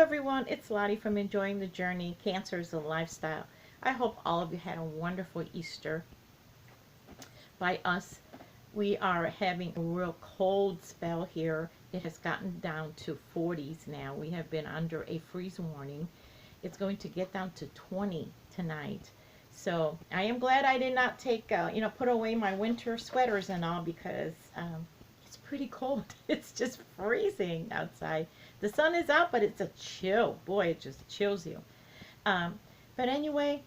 everyone, it's Lottie from Enjoying the Journey, Cancer is a Lifestyle. I hope all of you had a wonderful Easter. By us, we are having a real cold spell here. It has gotten down to 40s now. We have been under a freeze warning. It's going to get down to 20 tonight. So I am glad I did not take, put away my winter sweaters and all because it's pretty cold. It's just freezing outside. The sun is out, but it's a chill. Boy, it just chills you. But anyway,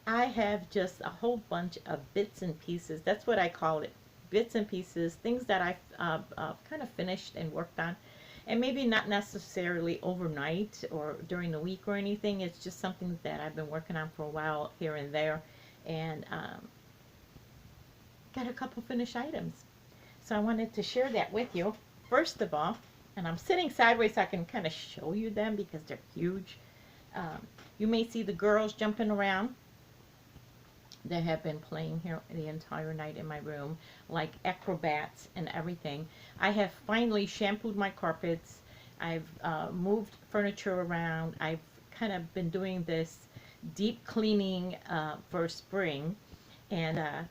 I have just a whole bunch of bits and pieces. That's what I call it. Bits and pieces, things that I've kind of finished and worked on. And maybe not necessarily overnight or during the week or anything. It's just something that I've been working on for a while here and there. And got a couple finished items. So I wanted to share that with you. First of all, and I'm sitting sideways so I can kind of show you them because they're huge. You may see the girls jumping around. They have been playing here the entire night in my room like acrobats and everything. I have finally shampooed my carpets. I've moved furniture around. I've kind of been doing this deep cleaning for spring, and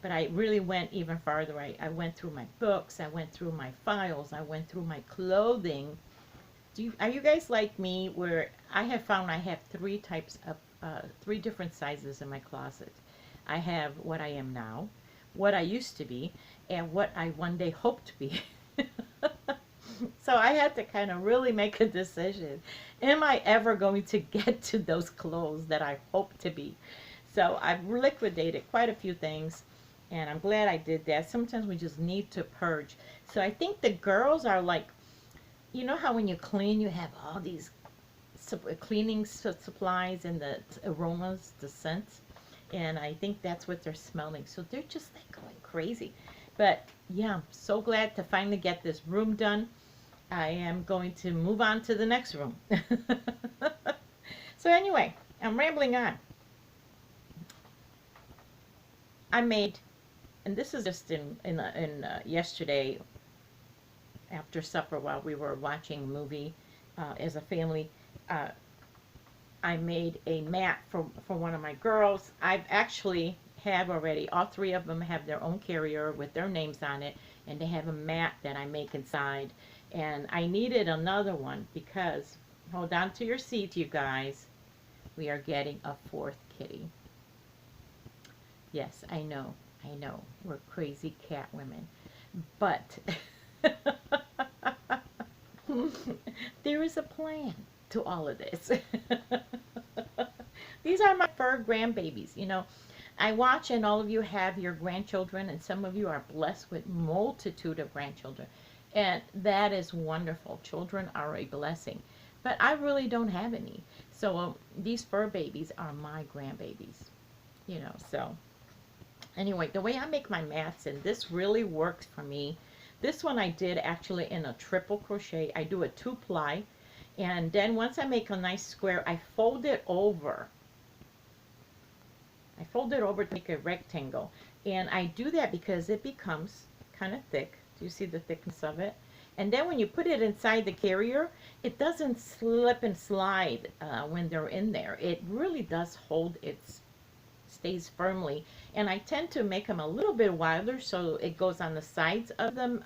but I really went even farther. I went through my books, I went through my files, I went through my clothing. Are you guys like me where I have found I have three different sizes in my closet? I have what I am now, what I used to be, and what I one day hope to be. So I had to kind of really make a decision. Am I ever going to get to those clothes that I hope to be? So I've liquidated quite a few things, and I'm glad I did that. Sometimes we just need to purge. So I think the girls are like, you know how when you clean, you have all these cleaning supplies and the aromas, the scents, and I think that's what they're smelling. So they're just like going crazy. But yeah, I'm so glad to finally get this room done. I am going to move on to the next room. So anyway, I'm rambling on. I made, and this is just in yesterday after supper while we were watching a movie as a family. I made a mat for one of my girls. I've actually have already, all three of them have their own carrier with their names on it, and they have a mat that I make inside. And I needed another one because, hold on to your seat, you guys, we are getting a fourth kitty. Yes, I know, we're crazy cat women, but there is a plan to all of this. These are my fur grandbabies. You know, I watch, and all of you have your grandchildren, and some of you are blessed with multitude of grandchildren, and that is wonderful. Children are a blessing, but I really don't have any. So these fur babies are my grandbabies, you know. So anyway, the way I make my mats, and this really works for me. This one I did actually in a triple crochet. I do a 2-ply, and then once I make a nice square, I fold it over. I fold it over to make a rectangle, and I do that because it becomes kind of thick. Do you see the thickness of it? And then when you put it inside the carrier, it doesn't slip and slide when they're in there. It really does hold its stays firmly, and I tend to make them a little bit wider so it goes on the sides of the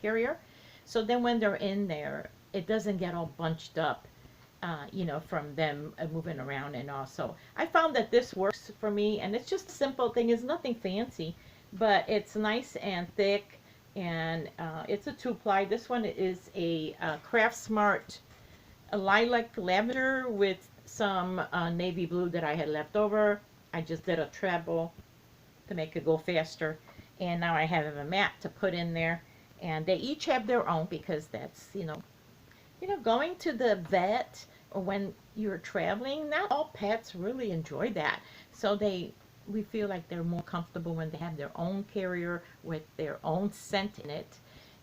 carrier, so then when they're in there it doesn't get all bunched up, you know, from them moving around. And also I found that this works for me, and it's just a simple thing. It's nothing fancy, but it's nice and thick, and it's a 2-ply. This one is a Craft Smart lilac lavender with some navy blue that I had left over. I just did a treble to make it go faster, and now I have a mat to put in there, and they each have their own because that's, you know, going to the vet or when you're traveling, not all pets really enjoy that. So we feel like they're more comfortable when they have their own carrier with their own scent in it,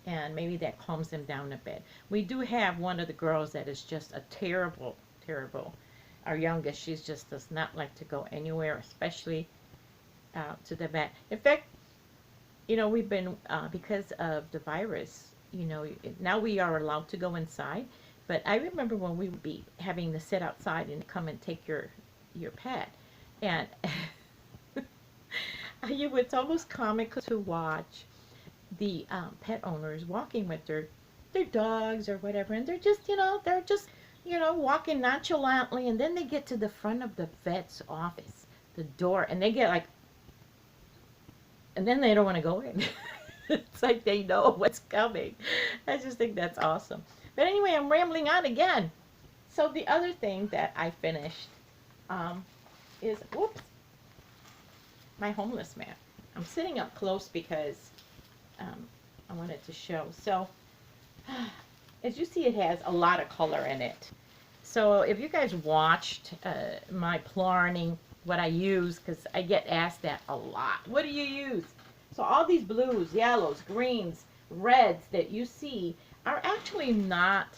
and maybe that calms them down a bit. We do have one of the girls that is just a terrible, our youngest. She just does not like to go anywhere, especially to the vet. In fact, you know, we've been, because of the virus, you know, now we are allowed to go inside, But I remember when we would be having to sit outside and come and take your pet, and it's almost comical to watch the pet owners walking with their dogs or whatever, and they're just walking nonchalantly, and then they get to the front of the vet's office, the door, and they get like, and then they don't want to go in. It's like they know what's coming. I just think that's awesome. But anyway, I'm rambling on again. So the other thing that I finished is, whoops, my homeless mat. I'm sitting up close because I wanted to show. So as you see, it has a lot of color in it. So if you guys watched my planning, what I use, because I get asked that a lot. What do you use? So all these blues, yellows, greens, reds that you see are actually not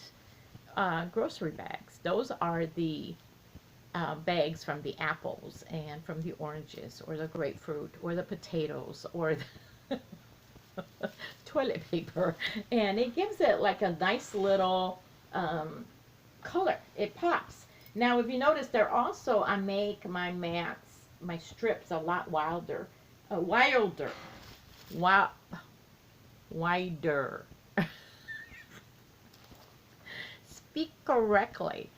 grocery bags. Those are the bags from the apples and from the oranges or the grapefruit or the potatoes or the toilet paper. And it gives it like a nice little color. It pops. Now if you notice, they're also, I make my mats, my strips a lot wider. Speak correctly.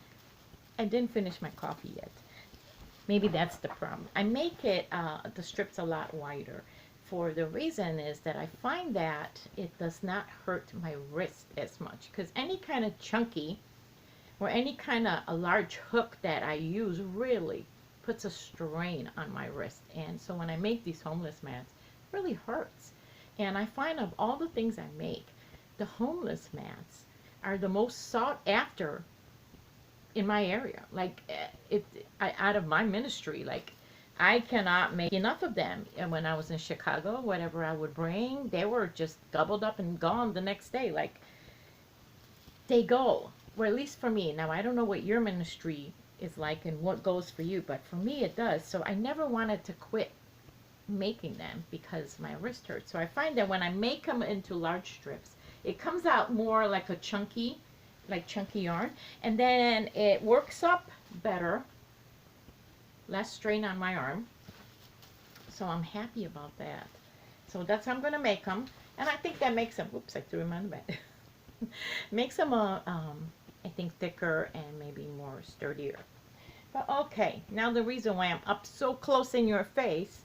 I didn't finish my coffee yet. Maybe that's the problem. I make it the strips a lot wider. For the reason is that I find that it does not hurt my wrist as much, because any kind of chunky or any kind of a large hook that I use really puts a strain on my wrist. And so when I make these homeless mats, it really hurts. And I find of all the things I make, the homeless mats are the most sought after in my area. Like out of my ministry, like I cannot make enough of them. And when I was in Chicago, whatever I would bring, they were just gobbled up and gone the next day. Like they go, or at least for me. Now I don't know what your ministry is like and what goes for you, but for me it does. So I never wanted to quit making them because my wrist hurts. So I find that when I make them into large strips, it comes out more like a chunky yarn, and then it works up better, less strain on my arm. So I'm happy about that. So that's how I'm going to make them, and I think that makes them, oops, I threw them on the bed. Makes them I think thicker and maybe more sturdier. But okay, now the reason why I'm up so close in your face,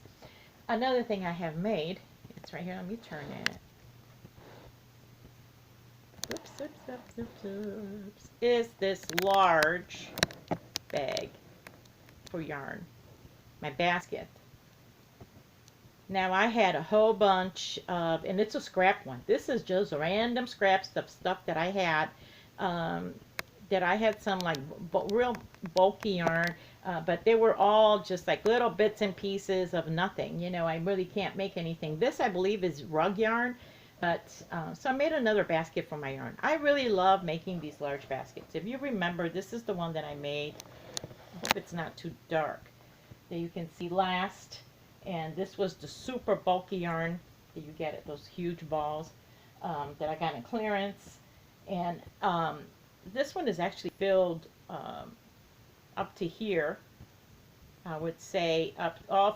another thing I have made, it's right here, let me turn it. Oops, is this large bag for yarn, my basket. Now I had a whole bunch of, and it's a scrap one. This is just random scraps of stuff that I had, some like real bulky yarn, but they were all just like little bits and pieces of nothing. You know, I really can't make anything. This I believe is rug yarn. But, so I made another basket for my yarn. I really love making these large baskets. If you remember, this is the one that I made. I hope it's not too dark. That you can see last. And this was the super bulky yarn that you get at those huge balls that I got in clearance. And this one is actually filled up to here. I would say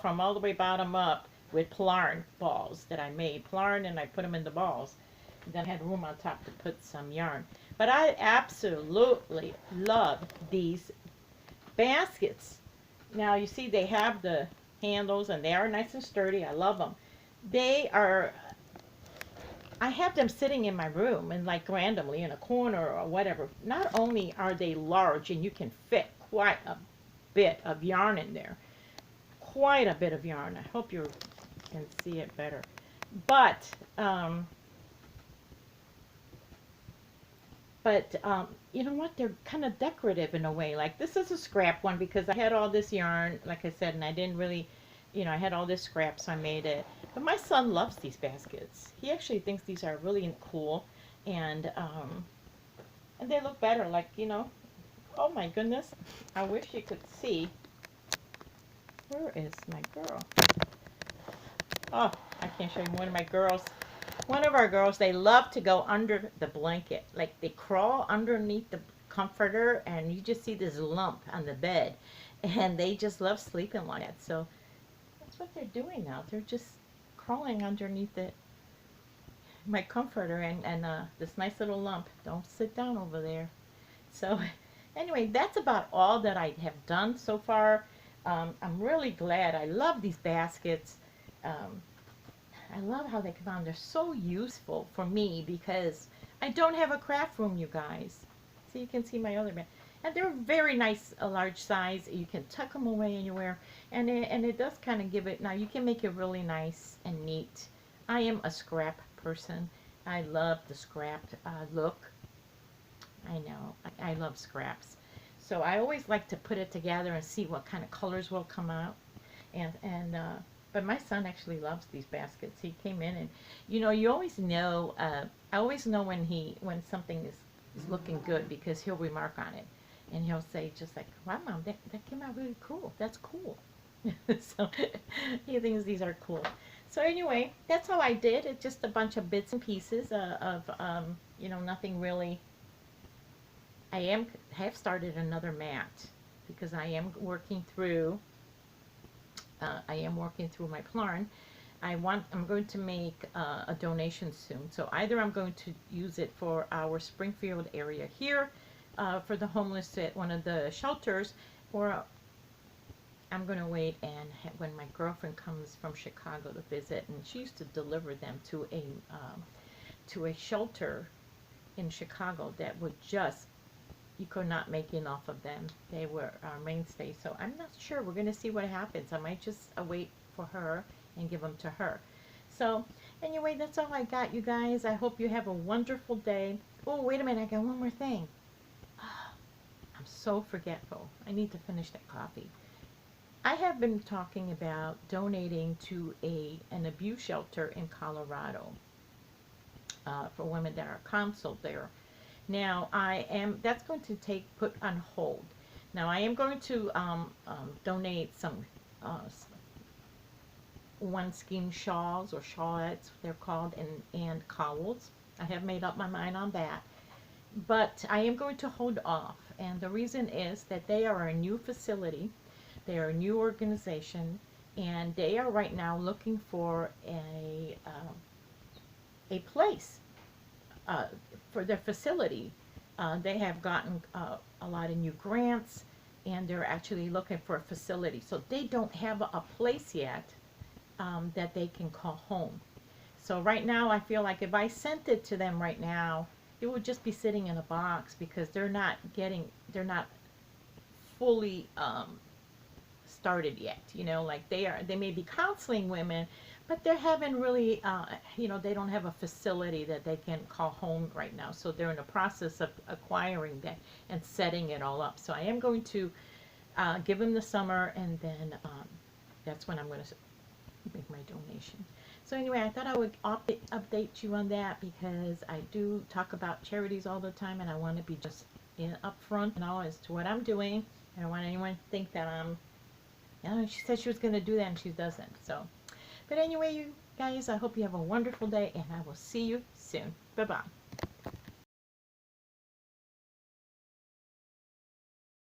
from all the way bottom up, with Plarn balls that I made. Plarn, and I put them in the balls. And then I had room on top to put some yarn. But I absolutely love these baskets. Now you see they have the handles and they are nice and sturdy. I love them. I have them sitting in my room and like randomly in a corner or whatever. Not only are they large and you can fit quite a bit of yarn in there. Quite a bit of yarn. I hope you can see it better. But you know what? They're kind of decorative in a way. Like this is a scrap one because I had all this yarn, like I said, and I didn't really, I had all this scrap, so I made it. But my son loves these baskets. He actually thinks these are really cool, and they look better. Like, oh my goodness, I wish you could see. Where is my girl? Oh, I can't show you. One of our girls, they love to go under the blanket. Like they crawl underneath comforter, and you just see this lump on the bed, and they just love sleeping like that. So that's what they're doing now. They're just crawling underneath it, my comforter, and this nice little lump. Don't sit down over there. So anyway, that's about all that I have done so far. I'm really glad. I love these baskets. I love how they come out. They're so useful for me because I don't have a craft room, you guys. So you can see my other bag. And they're very nice, a large size. You can tuck them away anywhere. And it does kind of give it, now you can make it really nice and neat. I am a scrap person. I love the scrapped look. I know, I love scraps. So I always like to put it together and see what kind of colors will come out. But my son actually loves these baskets. He came in and, you know, you always know, I always know when something is looking good because he'll remark on it. And he'll say just like, wow, Mom, that came out really cool. That's cool. So he thinks these are cool. So anyway, that's how I did. It's just a bunch of bits and pieces you know, nothing really. I have started another mat because I am working through my plan. I'm going to make a donation soon. So either I'm going to use it for our Springfield area here, for the homeless at one of the shelters, or I'm going to wait and when my girlfriend comes from Chicago to visit, and she used to deliver them to a shelter in Chicago that would just, you could not make enough of them. They were our mainstay. So I'm not sure. We're going to see what happens. I might just wait for her and give them to her. So anyway, that's all I got, you guys. I hope you have a wonderful day. Oh, wait a minute. I got one more thing. I'm so forgetful. I need to finish that coffee. I have been talking about donating to an abuse shelter in Colorado for women that are counseled there. Now, that's going to put on hold. Now, I am going to donate some one skein shawls, or shawlettes, they're called, and cowls. I have made up my mind on that. But I am going to hold off. And the reason is that they are a new facility. They are a new organization. And they are right now looking for a place for their facility. They have gotten a lot of new grants, and they're actually looking for a facility. So they don't have a place yet that they can call home. So right now, I feel like if I sent it to them right now, it would just be sitting in a box because they're not fully started yet. You know, like they may be counseling women, but they haven't really, you know, they don't have a facility that they can call home right now. So they're in the process of acquiring that and setting it all up. So I am going to give them the summer, and then that's when I'm going to make my donation. So anyway, I thought I would update you on that because I do talk about charities all the time, and I want to be just upfront and all as to what I'm doing. I don't want anyone to think that you know, she said she was going to do that and she doesn't. So, but anyway, you guys, I hope you have a wonderful day, and I will see you soon. Bye-bye.